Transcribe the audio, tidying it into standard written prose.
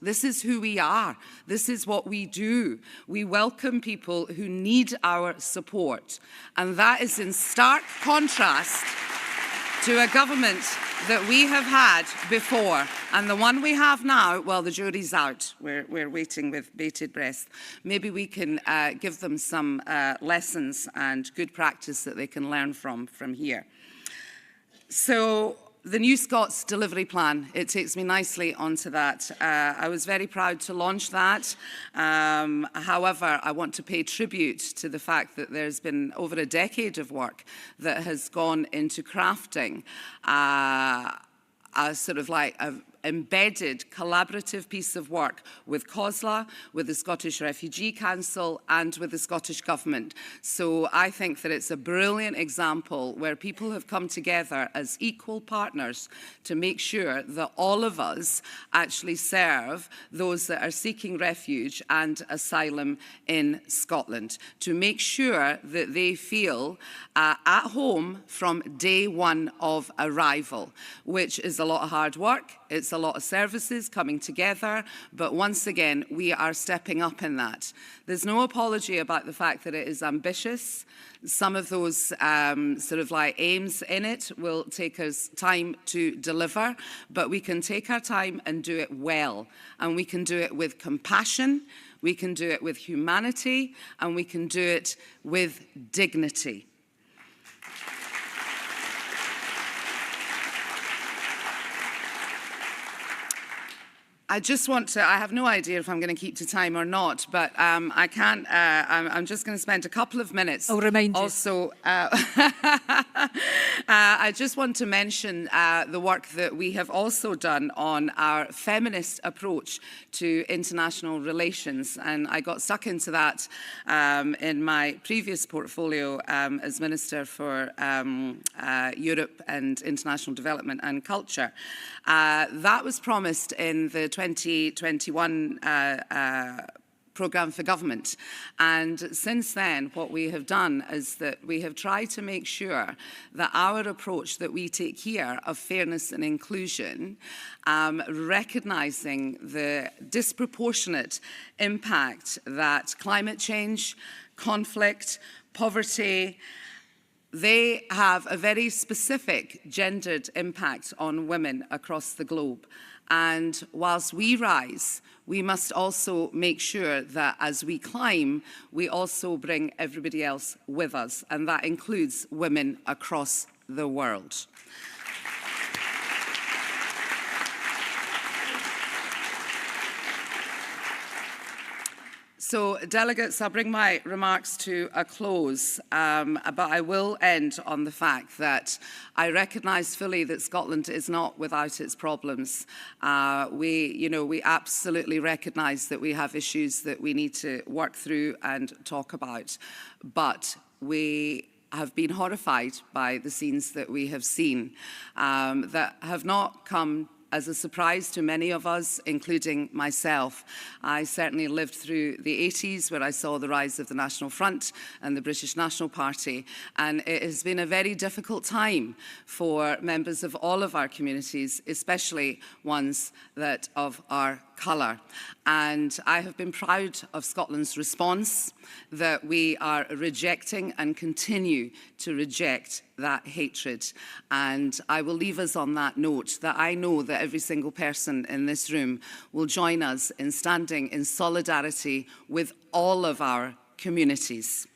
This is who we are. This is what we do. We welcome people who need our support. And that is in stark contrast to a government that we have had before. And the one we have now, well, the jury's out. We're waiting with bated breath. Maybe we can give them some lessons and good practice that they can learn from here. So the new Scots delivery plan, it takes me nicely onto that. I was very proud to launch that. However, I want to pay tribute to the fact that there's been over a decade of work that has gone into crafting a sort of like a embedded collaborative piece of work with COSLA, with the Scottish Refugee Council and with the Scottish Government. So I think that it's a brilliant example where people have come together as equal partners to make sure that all of us actually serve those that are seeking refuge and asylum in Scotland, to make sure that they feel at home from day one of arrival, which is a lot of hard work. It's a lot of services coming together, but once again, we are stepping up in that. There's no apology about the fact that it is ambitious. Some of those sort of like aims in it will take us time to deliver, but we can take our time and do it well. And we can do it with compassion, we can do it with humanity, and we can do it with dignity. I just want to, I have no idea if I'm going to keep to time or not, but I can't, I'm just going to spend a couple of minutes. I'll remind you. Also, I just want to mention the work that we have also done on our feminist approach to international relations. And I got stuck into that in my previous portfolio as Minister for Europe and International Development and Culture. That was promised in the 2021 programme for government. And since then, what we have done is that we have tried to make sure that our approach that we take here of fairness and inclusion, recognising the disproportionate impact that climate change, conflict, poverty, they have a very specific gendered impact on women across the globe. And whilst we rise, we must also make sure that as we climb, we also bring everybody else with us. And that includes women across the world. So, delegates, I'll bring my remarks to a close, but I will end on the fact that I recognise fully that Scotland is not without its problems. We absolutely recognise that we have issues that we need to work through and talk about, but we have been horrified by the scenes that we have seen that have not come as a surprise to many of us, including myself. I certainly lived through the 80s, where I saw the rise of the National Front and the British National Party, and it has been a very difficult time for members of all of our communities, especially ones that of our colour. And I have been proud of Scotland's response, that we are rejecting and continue to reject that hatred. And I will leave us on that note, that I know that every single person in this room will join us in standing in solidarity with all of our communities.